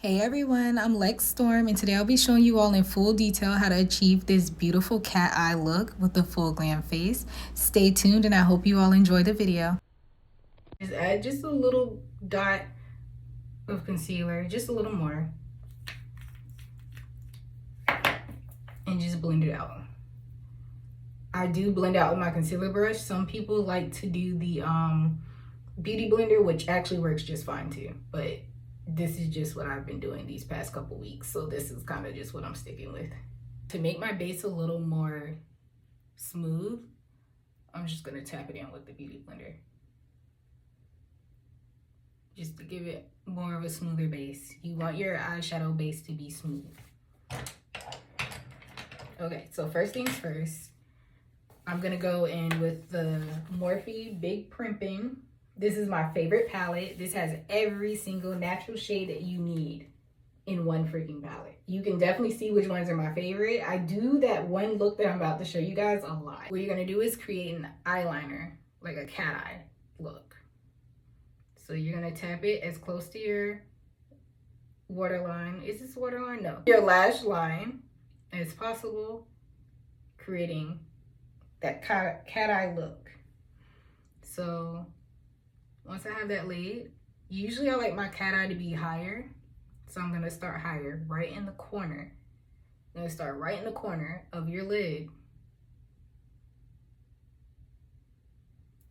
Hey everyone, I'm Lex Storm, and today I'll be showing you all in full detail how to achieve this beautiful cat eye look with a full glam face. Stay tuned and I hope you all enjoy the video. Just add just a little dot of concealer, just a little more, and just blend it out. I do blend out with my concealer brush. Some people like to do the beauty blender, which actually works just fine too, but this is just what I've been doing these past couple weeks, so this is kind of just what I'm sticking with. To make my base a little more smooth, I'm just gonna tap it in with the beauty blender, just to give it more of a smoother base. You want your eyeshadow base to be smooth. Okay, so first things first, I'm gonna go in with the Morphe Big Primping. This is my favorite palette. This has every single natural shade that you need in one freaking palette. You can definitely see which ones are my favorite. I do that one look that I'm about to show you guys a lot. What you're gonna do is create an eyeliner, like a cat eye look. So you're gonna tap it as close to your waterline. Is this waterline? No. Your lash line as possible, creating that cat eye look. So once I have that laid, usually I like my cat eye to be higher. So I'm gonna start higher, right in the corner. I'm gonna start right in the corner of your lid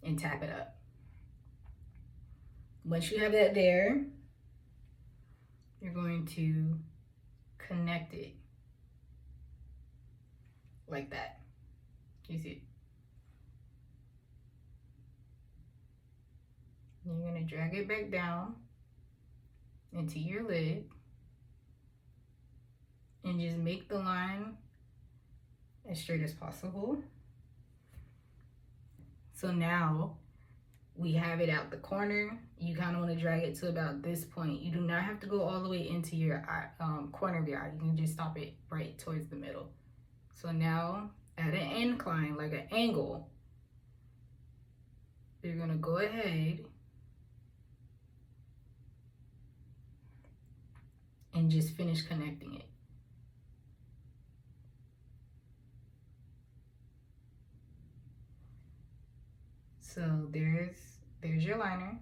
and tap it up. Once you have that there, you're going to connect it like that. You see it? You're gonna drag it back down into your lid and just make the line as straight as possible. So now we have it out the corner. You kind of want to drag it to about this point. You do not have to go all the way into your corner of your eye. You can just stop it right towards the middle. So now at an incline, like an angle, you're gonna go ahead and just finish connecting it. So there's your liner.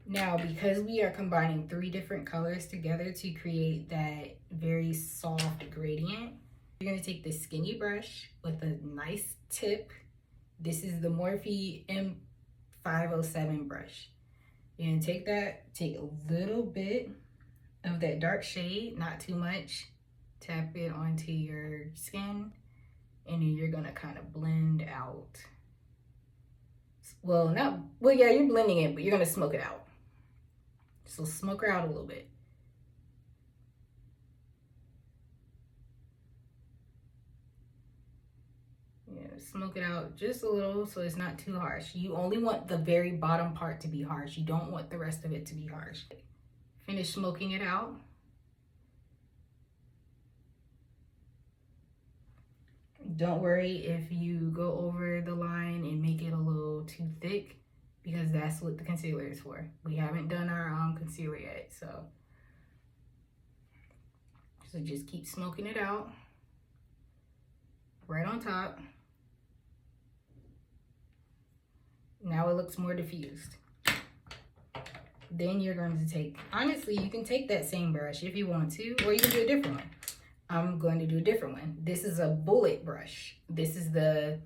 Now, because we are combining 3 different colors together to create that very soft gradient, you're gonna take this skinny brush with a nice tip. This is the Morphe M507 brush. You're gonna take that, take a little bit of that dark shade, not too much, tap it onto your skin, and then you're gonna kind of blend out. Well, yeah, you're blending it, but you're gonna smoke it out. So smoke her out a little bit. Yeah, smoke it out just a little so it's not too harsh. You only want the very bottom part to be harsh. You don't want the rest of it to be harsh. Finish smoking it out. Don't worry if you go over the line and make it a little too thick, because that's what the concealer is for. We haven't done our concealer yet, so just keep smoking it out right on top. Now it looks more diffused. Then you're going to take, honestly, you can take that same brush if you want to, or you can do a different one. I'm going to do a different one. This is a bullet brush. This is the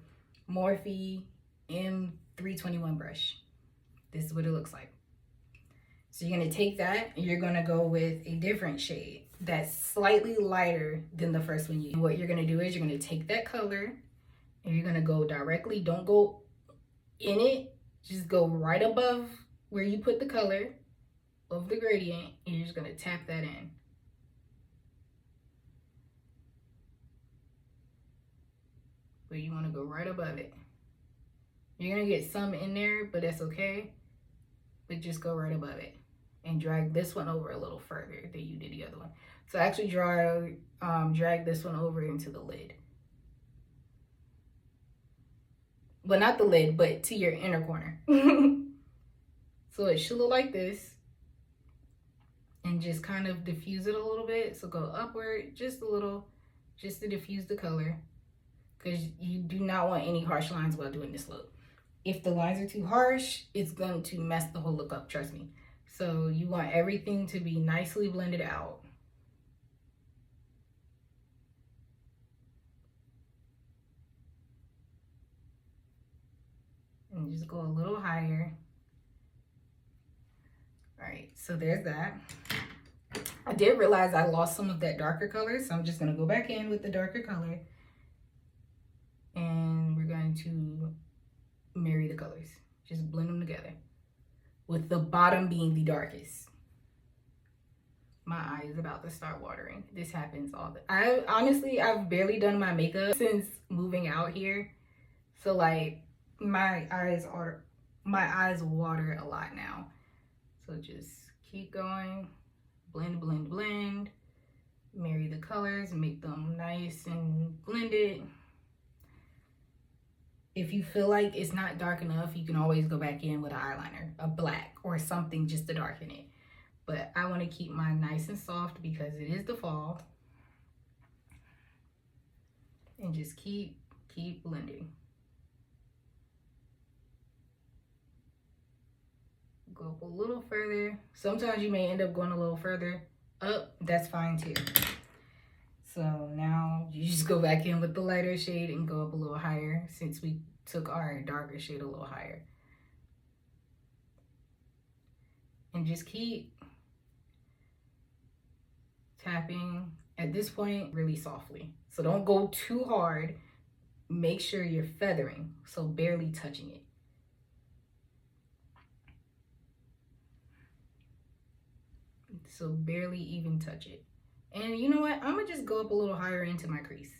Morphe M321 brush. This is what it looks like. So you're going to take that and you're going to go with a different shade that's slightly lighter than the first one you used. What you're going to do is you're going to take that color and you're going to go directly, don't go in it, just go right above where you put the color of the gradient, and you're just going to tap that in. But you want to go right above it. You're going to get some in there, but that's okay. But just go right above it and drag this one over a little further than you did the other one. So actually drag this one over into the lid. Well, not the lid, but to your inner corner. So it should look like this. and just kind of diffuse it a little bit. So go upward just a little, just to diffuse the color, because you do not want any harsh lines while doing this look. If the lines are too harsh, it's going to mess the whole look up, trust me. So you want everything to be nicely blended out. And just go a little higher. All right, so there's that. I did realize I lost some of that darker color, so I'm just gonna go back in with the darker color, and we're going to marry the colors. Just blend them together, with the bottom being the darkest. My eye is about to start watering. This happens all the time. I've barely done my makeup since moving out here, so like my eyes water a lot now. So just keep going, blend, blend, blend, marry the colors, make them nice and blended. If you feel like it's not dark enough, you can always go back in with an eyeliner, a black or something just to darken it. But I want to keep mine nice and soft because it is the fall. And just keep blending. Go up a little further. Sometimes you may end up going a little further up. That's fine too. So now you just go back in with the lighter shade and go up a little higher, since we took our darker shade a little higher. And just keep tapping at this point really softly. So don't go too hard. Make sure you're feathering, so barely touching it. So barely even touch it. And you know what? I'm gonna just go up a little higher into my crease.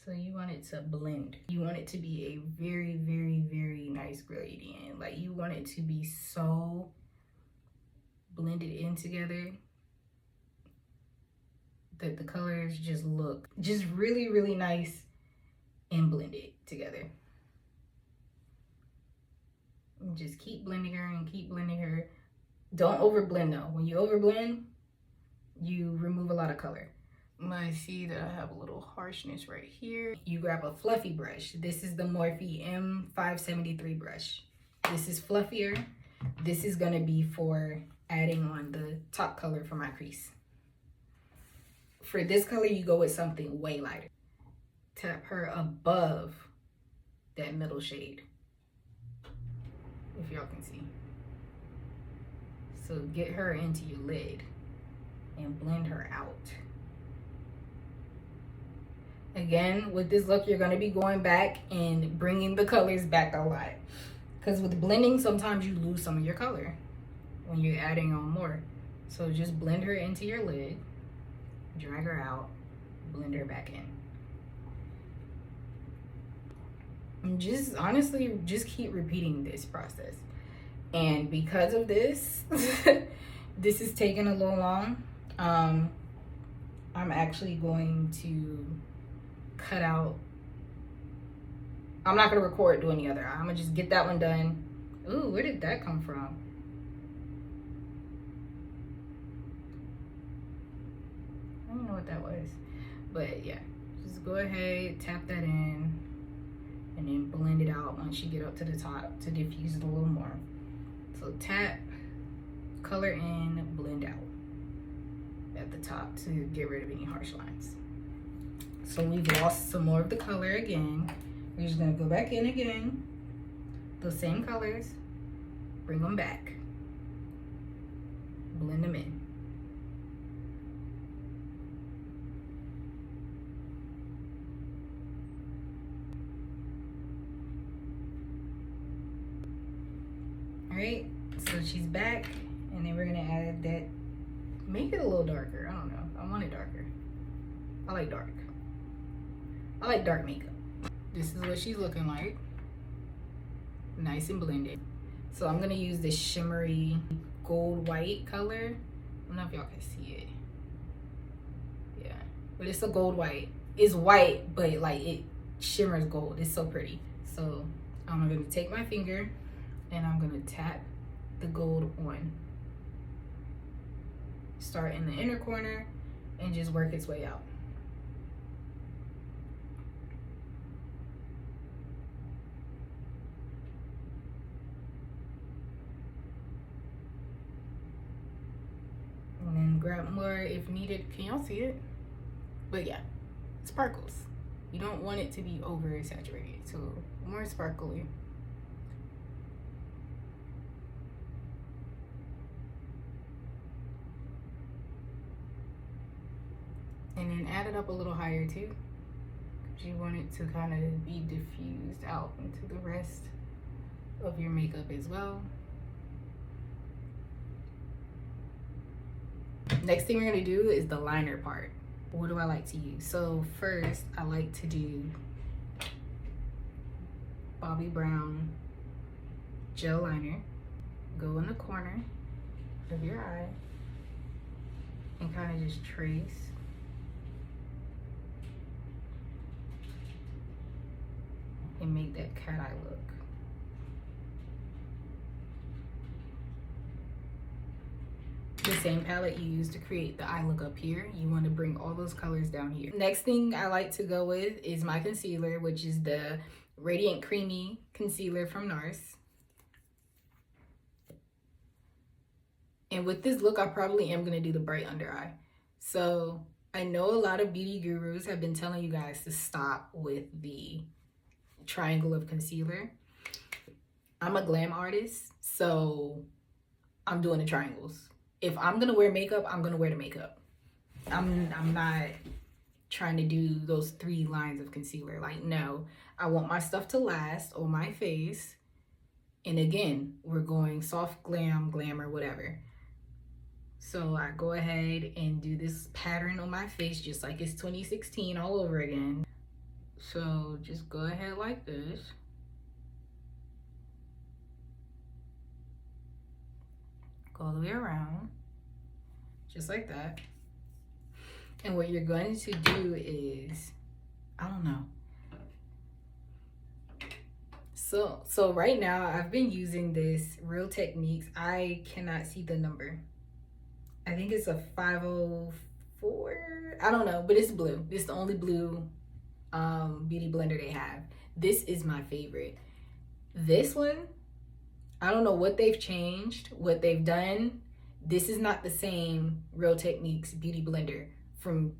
So you want it to blend. You want it to be a very, very, very nice gradient. Like you want it to be so blended in together that the colors just look just really, really nice and blended together. And just keep blending her and keep blending her. Don't overblend though. When you overblend, you remove a lot of color. I see that I have a little harshness right here. You grab a fluffy brush. This is the Morphe M573 brush. This is fluffier. This is gonna be for adding on the top color for my crease. For this color, you go with something way lighter. Tap her above that middle shade, if y'all can see. So get her into your lid and blend her out. Again, with this look, you're gonna be going back and bringing the colors back a lot. Because with blending, sometimes you lose some of your color when you're adding on more. So just blend her into your lid, drag her out, blend her back in. And just honestly, just keep repeating this process. And because of this, this is taking a little long. I'm actually going to cut out. I'm not gonna record doing the other eye. I'm gonna just get that one done. Ooh, where did that come from? I don't know what that was. But yeah, just go ahead, tap that in, and then blend it out once you get up to the top to diffuse it a little more. So tap, color in, blend out at the top to get rid of any harsh lines. So we've lost some more of the color again. We're just gonna go back in again, those same colors, bring them back, blend them in. All right, so she's back, and then we're gonna add that, make it a little darker. I don't know, I want it darker. I like dark. I like dark makeup. This is what she's looking like. Nice and blended. So I'm gonna use this shimmery gold white color. I don't know if y'all can see it. Yeah, but it's a gold white. It's white, but like it shimmers gold. It's so pretty. So I'm gonna take my finger and I'm gonna tap the gold on. Start in the inner corner and just work its way out. And then grab more if needed. Can y'all see it? But yeah, sparkles. You don't want it to be over saturated, so more sparkly. And then add it up a little higher too, because you want it to kind of be diffused out into the rest of your makeup as well. Next thing we're gonna do is the liner part. What do I like to use? So first, I like to do Bobbi Brown gel liner. Go in the corner of your eye and kind of just trace. And make that cat eye look. The same palette you used to create the eye look up here, you want to bring all those colors down here. Next thing I like to go with is my concealer, which is the Radiant Creamy Concealer from NARS. And with this look, I probably am going to do the bright under eye. So I know a lot of beauty gurus have been telling you guys to stop with the triangle of concealer. I'm a glam artist, so I'm doing the triangles. If I'm gonna wear makeup, I'm gonna wear the makeup. I'm not trying to do those 3 lines of concealer. Like, no, I want my stuff to last on my face. And again, we're going soft glam, glamour, whatever. So I go ahead and do this pattern on my face just like it's 2016 all over again. So just go ahead like this. Go all the way around, just like that. And what you're going to do is, I don't know. So right now I've been using this Real Techniques. I cannot see the number. I think it's a 504. I don't know, but it's blue. It's the only blue beauty blender they have. This is my favorite. This one, I don't know what they've changed, what they've done. This is not the same Real Techniques beauty blender from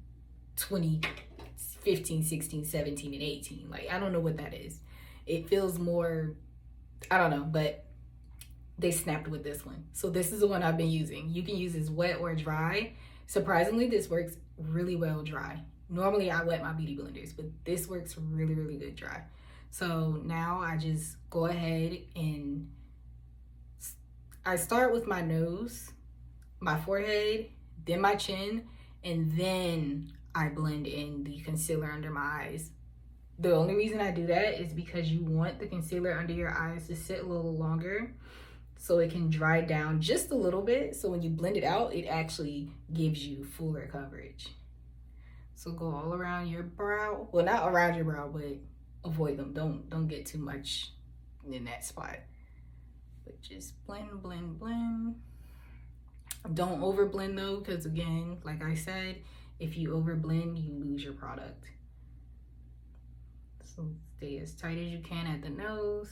2015, 16, 17, and 18. Like, I don't know what that is. It feels more, I don't know, but they snapped with this one. So this is the one I've been using. You can use this wet or dry. Surprisingly, this works really well dry. Normally I wet my beauty blenders, but this works really, really good dry. So now I just go ahead and I start with my nose, my forehead, then my chin, and then I blend in the concealer under my eyes. The only reason I do that is because you want the concealer under your eyes to sit a little longer so it can dry down just a little bit. So when you blend it out, it actually gives you fuller coverage. So go all around your brow. Well, not around your brow, but avoid them. Don't get too much in that spot. But just blend, blend, blend. Don't over blend though, because again, like I said, if you over blend, you lose your product. So stay as tight as you can at the nose.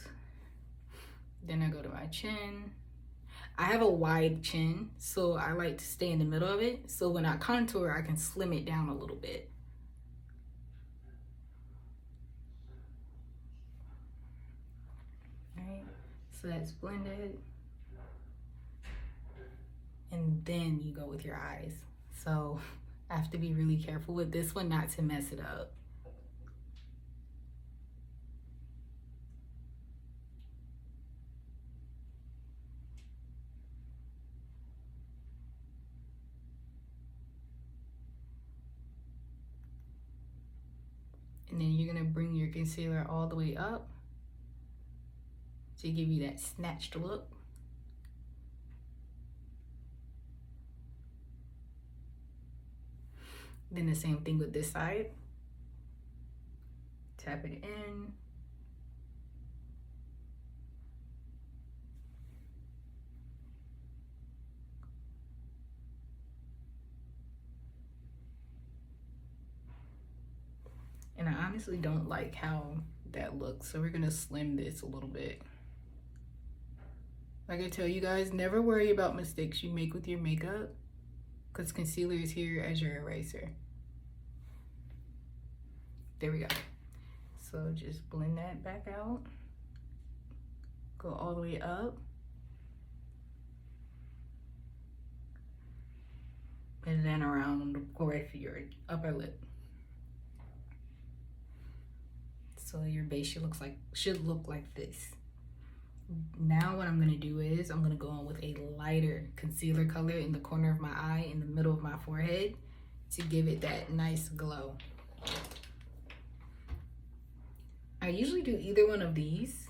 Then I go to my chin. I have a wide chin, so I like to stay in the middle of it. So when I contour, I can slim it down a little bit. All right, so that's blended. And then you go with your eyes. So I have to be really careful with this one not to mess it up. And then you're gonna bring your concealer all the way up to give you that snatched look. Then the same thing with this side. Tap it in. And I honestly don't like how that looks. So we're gonna slim this a little bit. Like I tell you guys, never worry about mistakes you make with your makeup, because concealer is here as your eraser. There we go. So just blend that back out. Go all the way up. And then around the corner of your upper lip. So your base should look like this. Now what I'm gonna do is I'm gonna go in with a lighter concealer color in the corner of my eye, in the middle of my forehead, to give it that nice glow. I usually do either one of these.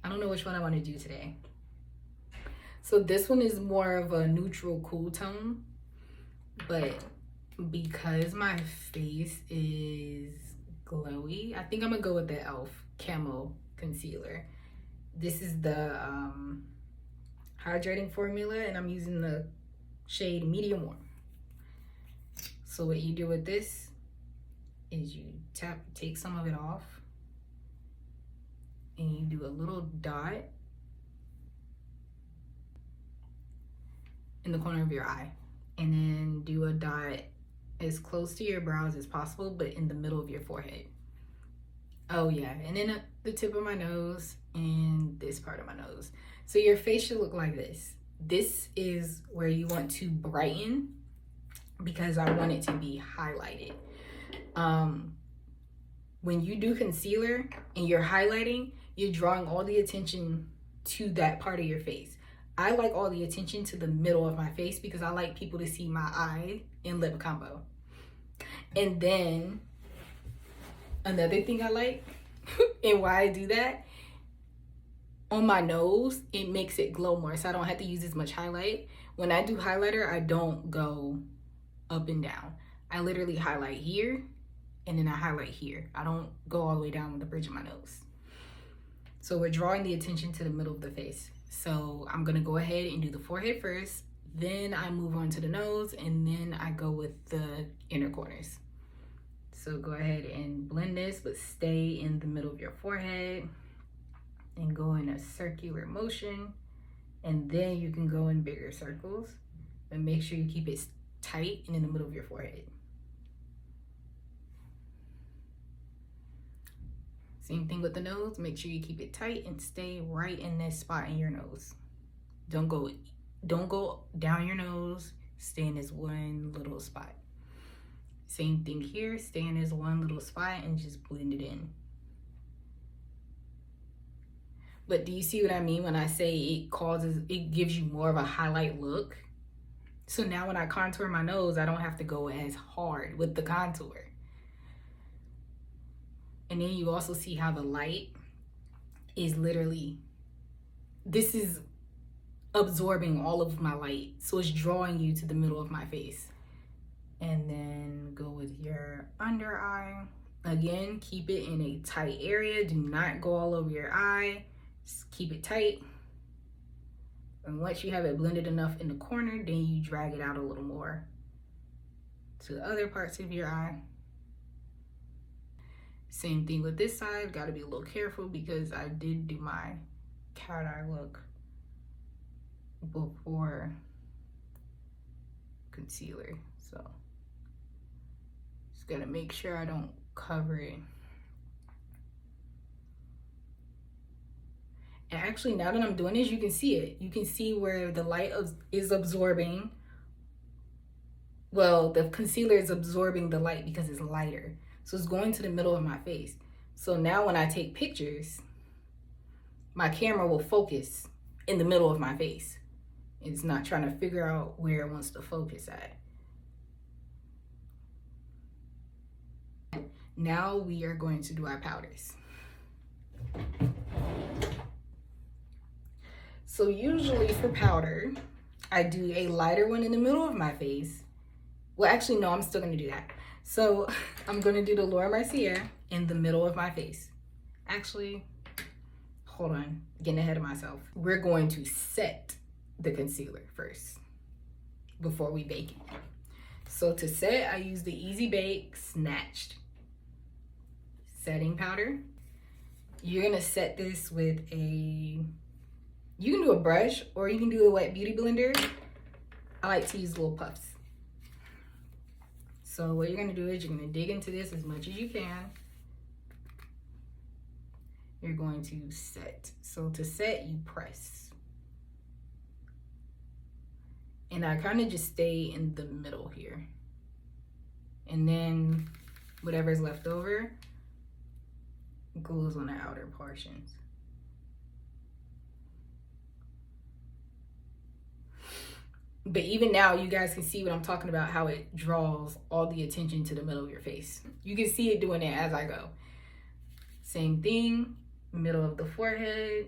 I don't know which one I want to do today. So this one is more of a neutral cool tone, but because my face is glowy, I think I'm gonna go with the e.l.f. Camo Concealer. This is the hydrating formula, and I'm using the shade Medium Warm. So what you do with this is you take some of it off, and you do a little dot in the corner of your eye, and then do a dot as close to your brows as possible, but in the middle of your forehead. Oh yeah, and then the tip of my nose and this part of my nose. So your face should look like this. This is where you want to brighten, because I want it to be highlighted. When you do concealer and you're highlighting, you're drawing all the attention to that part of your face. I like all the attention to the middle of my face because I like people to see my eye and lip combo. And then another thing I like and why I do that, on my nose, it makes it glow more, so I don't have to use as much highlight. When I do highlighter, I don't go up and down. I literally highlight here and then I highlight here. I don't go all the way down with the bridge of my nose. So we're drawing the attention to the middle of the face. So I'm gonna go ahead and do the forehead first, then I move on to the nose, and then I go with the inner corners. So go ahead and blend this, but stay in the middle of your forehead and go in a circular motion. And then you can go in bigger circles, but make sure you keep it tight and in the middle of your forehead. Same thing with the nose. Make sure you keep it tight and stay right in this spot in your nose. Don't go down your nose. Stay in this one little spot. Same thing here. Stay in this one little spot and just blend it in. But do you see what I mean when I say it gives you more of a highlight look? So now when I contour my nose, I don't have to go as hard with the contour. And then you also see how the light is literally, this is absorbing all of my light. So it's drawing you to the middle of my face. And then go with your under eye. Again, keep it in a tight area. Do not go all over your eye. Just keep it tight. And once you have it blended enough in the corner, then you drag it out a little more to the other parts of your eye. Same thing with this side. Got to be a little careful because I did do my cat eye look before concealer. So just got to make sure I don't cover it. And actually, now that I'm doing this, you can see it. You can see where the light is absorbing. Well, the concealer is absorbing the light because it's lighter. So it's going to the middle of my face. So now when I take pictures, my camera will focus in the middle of my face. It's not trying to figure out where it wants to focus at. Now we are going to do our powders. So usually for powder, I do a lighter one in the middle of my face. Well, actually, no, I'm still gonna do that. So I'm gonna do the Laura Mercier in the middle of my face. Actually, hold on, getting ahead of myself. We're going to set the concealer first before we bake it. So to set, I use the Easy Bake Snatched setting powder. You're gonna set this with you can do a brush or you can do a wet beauty blender. I like to use little puffs. So what you're gonna do is you're gonna dig into this as much as you can. You're going to set. So to set, you press. And I kind of just stay in the middle here. And then whatever's left over goes on the outer portions. But even now, you guys can see what I'm talking about, how it draws all the attention to the middle of your face. You can see it doing it as I go. Same thing. Middle of the forehead,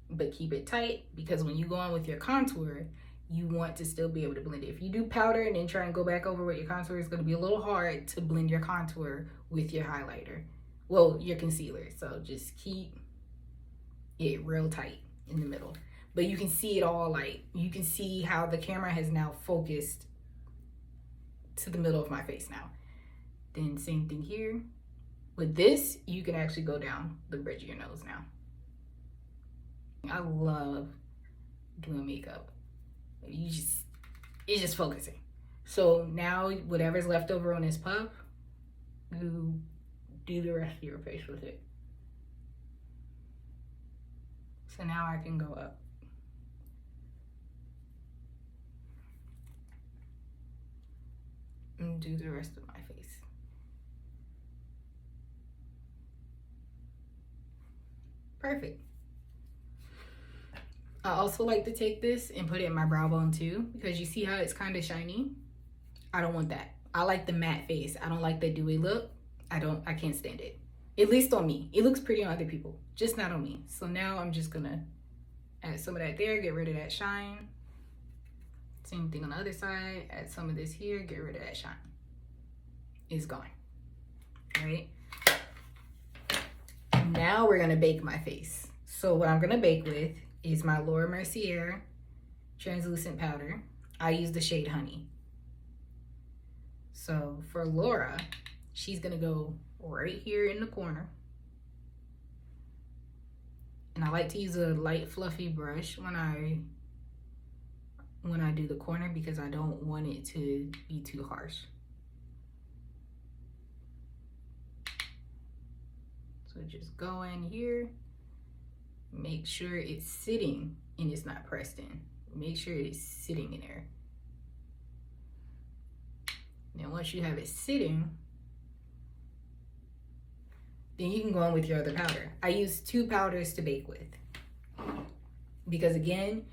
but keep it tight, because when you go on with your contour, you want to still be able to blend it. If you do powder and then try and go back over with your contour, it's going to be a little hard to blend your contour with your highlighter, well, your concealer. So just keep it real tight in the middle. But you can see it all, like you can see how the camera has now focused to the middle of my face now. Then same thing here. With this, you can actually go down the bridge of your nose now. I love doing makeup. It's just focusing. So now whatever's left over on this puff, you do the rest of your face with it. So now I can go up. And do the rest of my face. Perfect. I also like to take this and put it in my brow bone too, because you see how it's kind of shiny? I don't want that. I like the matte face. I don't like the dewy look. I can't stand it. At least on me. It looks pretty on other people, just not on me. So now I'm just gonna add some of that there, get rid of that shine. Same thing on the other side, add some of this here, get rid of that shine. It's gone, right? Now we're gonna bake my face. So what I'm gonna bake with is my Laura Mercier translucent powder. I use the shade Honey. So for Laura, she's gonna go right here in the corner. And I like to use a light fluffy brush when I do the corner, because I don't want it to be too harsh. So just go in here, make sure it's sitting and it's not pressed in. Make sure it's sitting in there. Then once you have it sitting, then you can go in with your other powder. I use 2 powders to bake with, because again,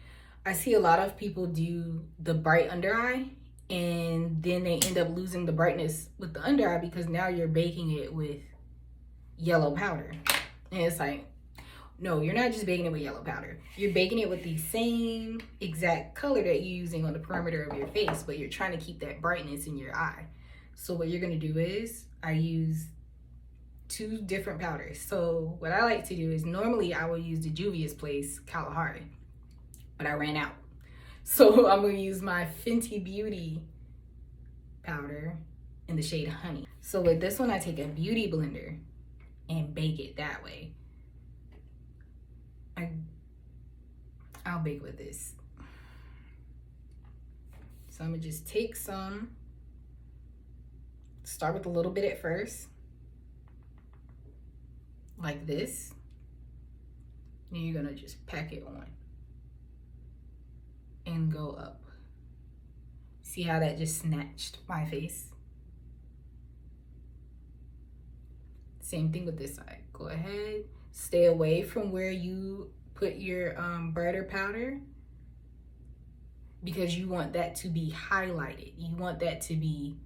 I see a lot of people do the bright under eye and then they end up losing the brightness with the under eye, because now you're baking it with yellow powder. And it's like, no, you're not just baking it with yellow powder. You're baking it with the same exact color that you're using on the perimeter of your face, but you're trying to keep that brightness in your eye. So what you're gonna do is, I use 2 different powders. So what I like to do is, normally I will use the Juvia's Place Kalahari, but I ran out. So I'm gonna use my Fenty Beauty powder in the shade Honey. So with this one, I take a beauty blender and bake it that way. I'll bake with this. So I'm gonna just take some, start with a little bit at first, like this. And you're gonna just pack it on and go up. See how that just snatched my face? Same thing with this side. Go ahead, stay away from where you put your brighter powder, because you want that to be highlighted. You want that to be,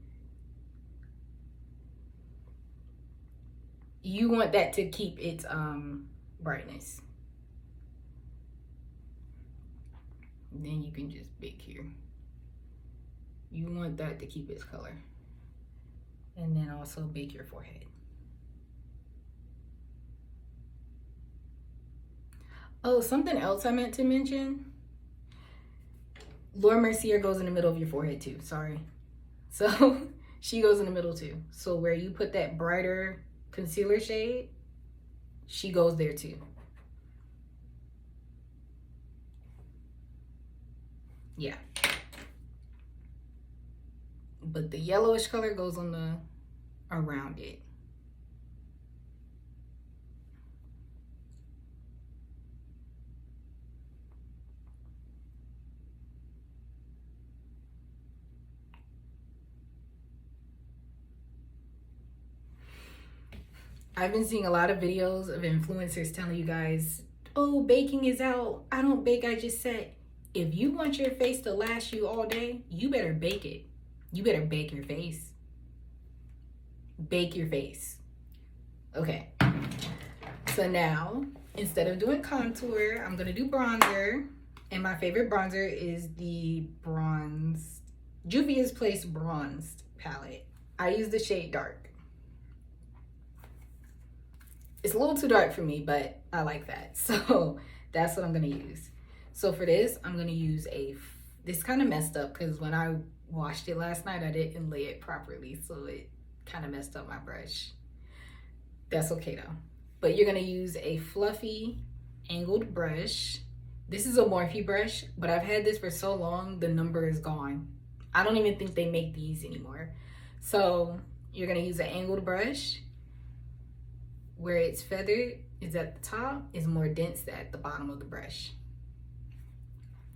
you want that to keep its brightness. And then you can just bake here. You want that to keep its color. And then also bake your forehead. Oh, something else I meant to mention. Laura Mercier goes in the middle of your forehead too, sorry. So she goes in the middle too. So where you put that brighter concealer shade, she goes there too. Yeah. But the yellowish color goes on the around it. I've been seeing a lot of videos of influencers telling you guys, oh, baking is out. I don't bake, I just set. If you want your face to last you all day, you better bake it. You better bake your face. Bake your face. Okay. So now, instead of doing contour, I'm going to do bronzer. And my favorite bronzer is the Juvia's Place Bronzed palette. I use the shade Dark. It's a little too dark for me, but I like that. So that's what I'm going to use. So for this, I'm going to use this kind of messed up because when I washed it last night, I didn't lay it properly. So it kind of messed up my brush. That's okay though. But you're going to use a fluffy angled brush. This is a Morphe brush, but I've had this for so long, the number is gone. I don't even think they make these anymore. So you're going to use an angled brush. Where it's feathered is at the top, is more dense at the bottom of the brush.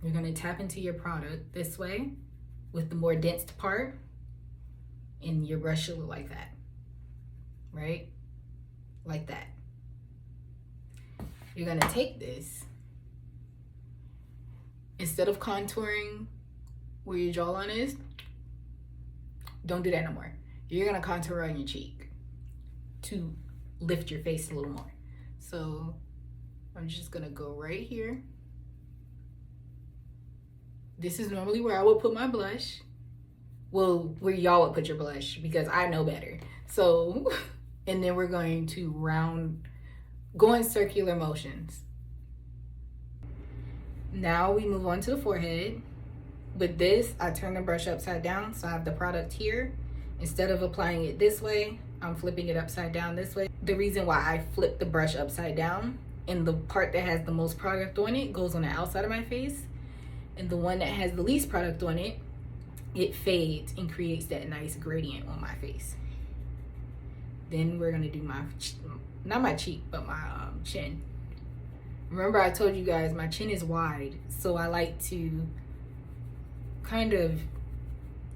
You're gonna tap into your product this way with the more dense part, and your brush should look like that, right? Like that. You're gonna take this, instead of contouring where your jawline is, don't do that no more. You're gonna contour on your cheek to lift your face a little more. So I'm just gonna go right here. This is normally where I would put my blush. Well, where y'all would put your blush because I know better. So, and then we're going to go in circular motions. Now we move on to the forehead. With this, I turn the brush upside down. So I have the product here. Instead of applying it this way, I'm flipping it upside down this way. The reason why I flip the brush upside down, and the part that has the most product on it goes on the outside of my face, and the one that has the least product on it, it fades and creates that nice gradient on my face. Then we're gonna do not my cheek, but my chin. Remember I told you guys my chin is wide, so I like to kind of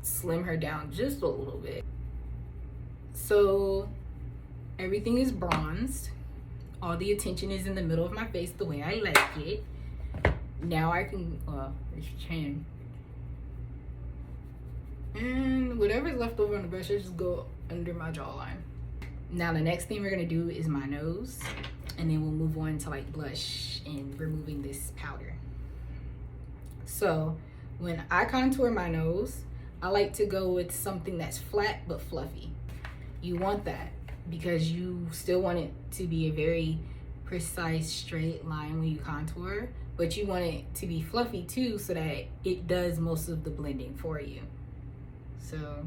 slim her down just a little bit. So everything is bronzed. All the attention is in the middle of my face the way I like it. Now I can, it's chin. And whatever's left over on the brush, I just go under my jawline. Now the next thing we're gonna do is my nose. And then we'll move on to like blush and removing this powder. So when I contour my nose, I like to go with something that's flat but fluffy. You want that because you still want it to be a very precise straight line when you contour, but you want it to be fluffy too so that it does most of the blending for you. So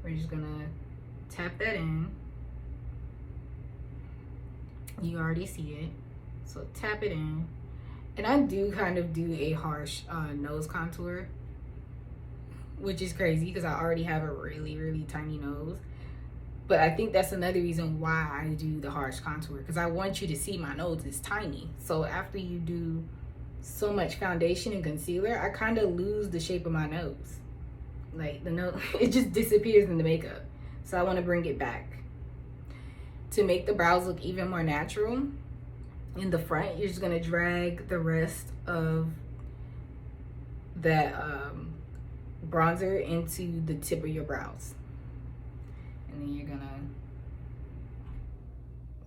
we're just gonna tap that in. You already see it, so tap it in. And I do kind of do a harsh nose contour, which is crazy because I already have a really, really tiny nose. But I think that's another reason why I do the harsh contour, because I want you to see my nose is tiny. So after you do so much foundation and concealer, I kind of lose the shape of my nose. Like the nose, it just disappears in the makeup. So I want to bring it back. To make the brows look even more natural, in the front, you're just going to drag the rest of that bronzer into the tip of your brows. And then you're gonna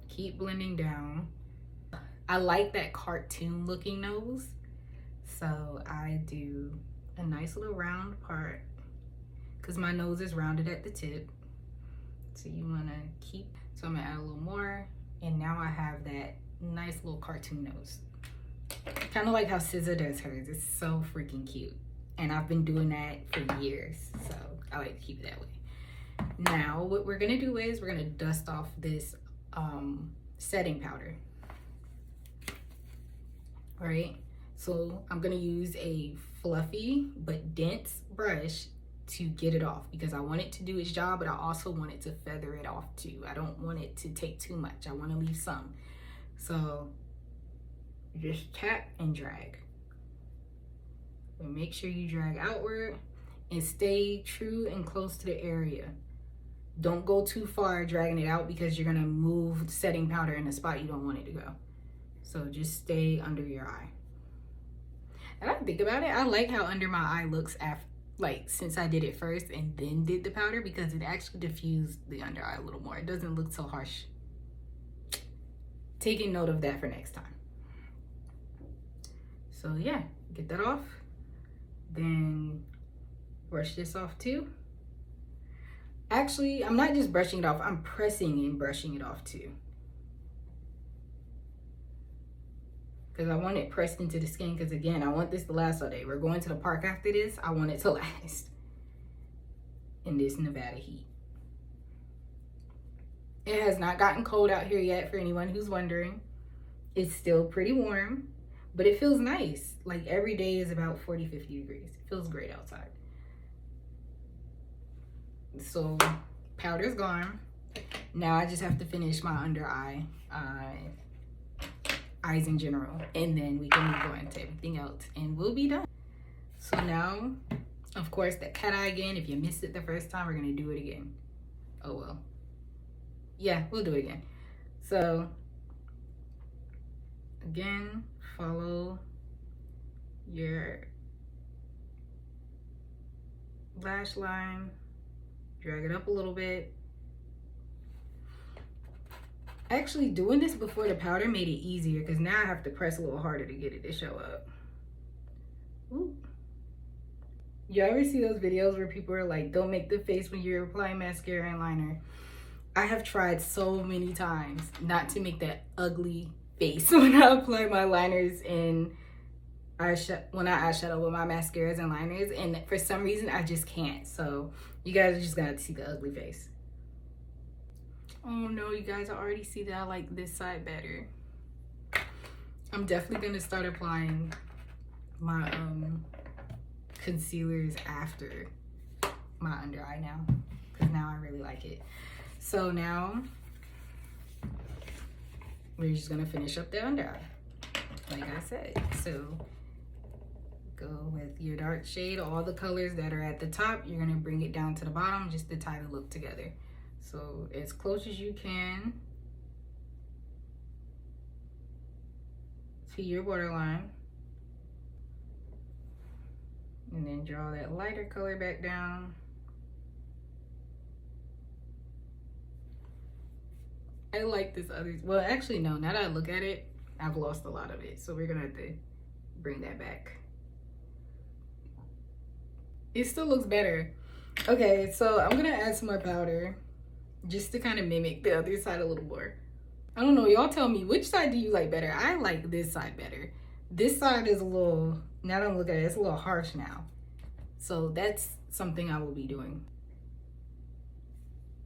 keep blending down. I like that cartoon looking nose, so I do a nice little round part because my nose is rounded at the tip. So you want to keep, so I'm gonna add a little more, and now I have that nice little cartoon nose. Kind of like how SZA does hers. It's so freaking cute. And I've been doing that for years. So I like to keep it that way. Now what we're going to do is we're going to dust off this setting powder. All right. So I'm going to use a fluffy but dense brush to get it off because I want it to do its job, but I also want it to feather it off too. I don't want it to take too much. I want to leave some. So just tap and drag. And make sure you drag outward and stay true and close to the area. Don't go too far dragging it out because you're gonna move setting powder in a spot you don't want it to go. So just stay under your eye. And I think about it, I like how under my eye looks after, like since I did it first and then did the powder, because it actually diffused the under eye a little more. It doesn't look so harsh. Taking note of that for next time. So yeah, get that off. Then brush this off too. Actually, I'm not just brushing it off, I'm pressing and brushing it off too. Because I want it pressed into the skin, because again, I want this to last all day. We're going to the park after this. I want it to last in this Nevada heat. It has not gotten cold out here yet, for anyone who's wondering. It's still pretty warm, but it feels nice. Like every day is about 40, 50 degrees. It feels great outside. So powder's gone. Now I just have to finish my under eye, eyes in general, and then we can move on to everything else and we'll be done. So now, of course, the cat eye again. If you missed it the first time, we're gonna do it again. Oh well. Yeah, we'll do it again. So again, follow your lash line, drag it up a little bit. Actually, doing this before the powder made it easier because now I have to press a little harder to get it to show up. Ooh. You ever see those videos where people are like, don't make the face when you're applying mascara and liner? I have tried so many times not to make that ugly face when I apply my liners and when I eyeshadow with my mascaras and liners, and for some reason I just can't. So you guys are just gonna have to see the ugly face. Oh no, you guys, I already see that I like this side better. I'm definitely gonna start applying my concealers after my under eye now, because now I really like it. So now we're just gonna finish up the under eye, like I said. So go with your dark shade, all the colors that are at the top, you're gonna bring it down to the bottom just to tie the look together. So as close as you can to your borderline, and then draw that lighter color back down. I like this other, well actually no, now that I look at it, I've lost a lot of it, so we're gonna have to bring that back. It still looks better. Okay, so I'm gonna add some more powder just to kind of mimic the other side a little more. I don't know, y'all tell me, which side do you like better? I like this side better. This side is a little, now that I'm looking at it, it's a little harsh now. So that's something I will be doing.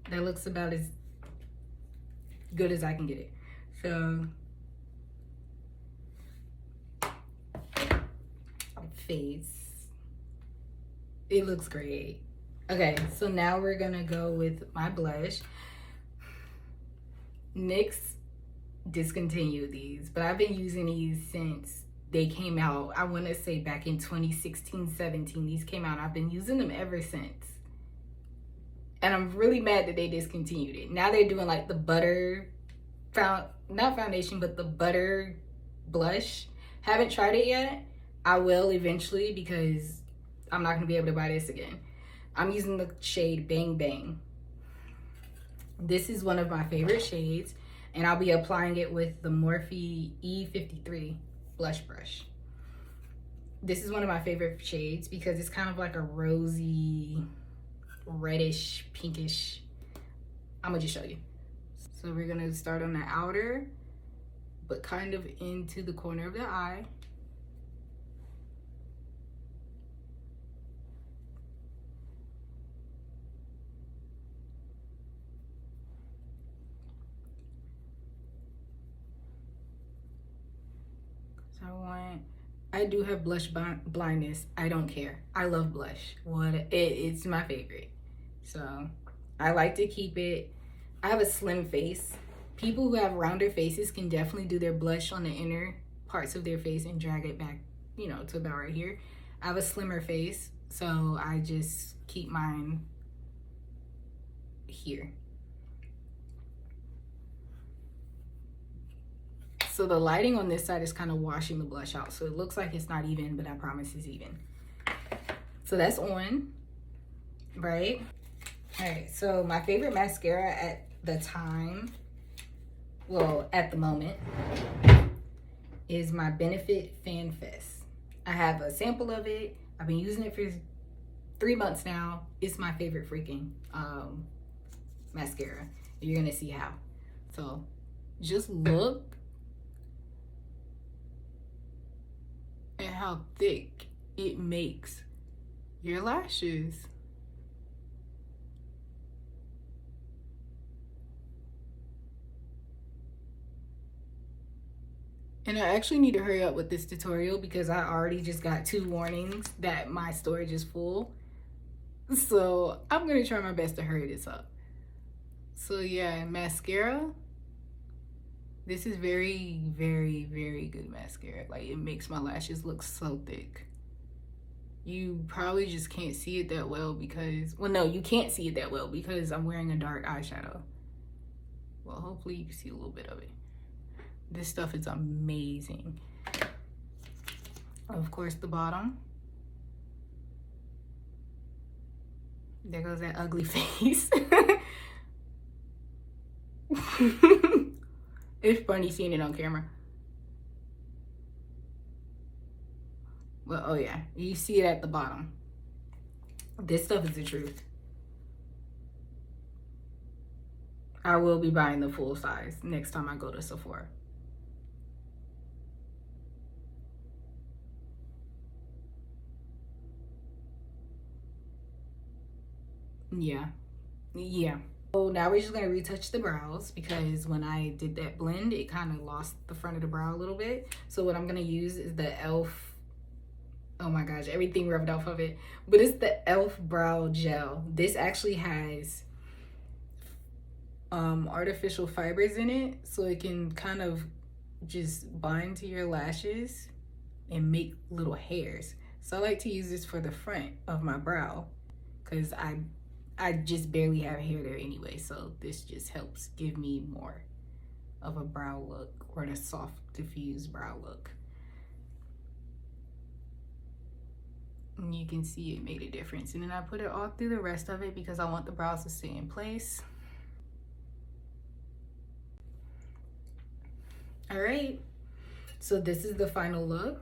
That looks about as good as I can get it. So, face. It looks great. Okay, so now we're gonna go with my blush. NYX discontinued these, but I've been using these since they came out. I wanna say back in 2016, 17, these came out. I've been using them ever since. And I'm really mad that they discontinued it. Now they're doing like the butter, not foundation, but the butter blush. Haven't tried it yet. I will eventually because I'm not gonna be able to buy this again. I'm using the shade Bang Bang. This is one of my favorite shades, and I'll be applying it with the Morphe E53 blush brush. This is one of my favorite shades because it's kind of like a rosy, reddish, pinkish. I'm gonna just show you. So we're gonna start on the outer but kind of into the corner of the eye. So I do have blush blindness. I don't care. I love blush. It's my favorite. So I like to keep it. I have a slim face. People who have rounder faces can definitely do their blush on the inner parts of their face and drag it back, you know, to about right here. I have a slimmer face, so I just keep mine here. So the lighting on this side is kind of washing the blush out. So it looks like it's not even, but I promise it's even. So that's on, right? All right, so my favorite mascara at the time, well, at the moment, is my Benefit Fan Fest. I have a sample of it. I've been using it for 3 months now. It's my favorite freaking mascara. You're gonna see how. So just look at how thick it makes your lashes. And I actually need to hurry up with this tutorial because I already just got 2 warnings that my storage is full. So I'm gonna try my best to hurry this up. So yeah, mascara. This is very, very, very good mascara. Like, it makes my lashes look so thick. You probably just can't see it that well because, well, no, you can't see it that well because I'm wearing a dark eyeshadow. Well, hopefully you can see a little bit of it. This stuff is amazing. Of course, the bottom. There goes that ugly face. It's funny seeing it on camera. Well, oh yeah, you see it at the bottom. This stuff is the truth. I will be buying the full size next time I go to Sephora. Yeah. So now we're just gonna retouch the brows because when I did that blend, it kind of lost the front of the brow a little bit. So what I'm gonna use is the e.l.f. Oh my gosh, everything rubbed off of it. But it's the e.l.f. brow gel. This actually has artificial fibers in it, so it can kind of just bind to your lashes and make little hairs. So I like to use this for the front of my brow because I just barely have hair there anyway, so this just helps give me more of a brow look, or the soft diffused brow look. And you can see it made a difference. And then I put it all through the rest of it because I want the brows to stay in place. All right, so this is the final look.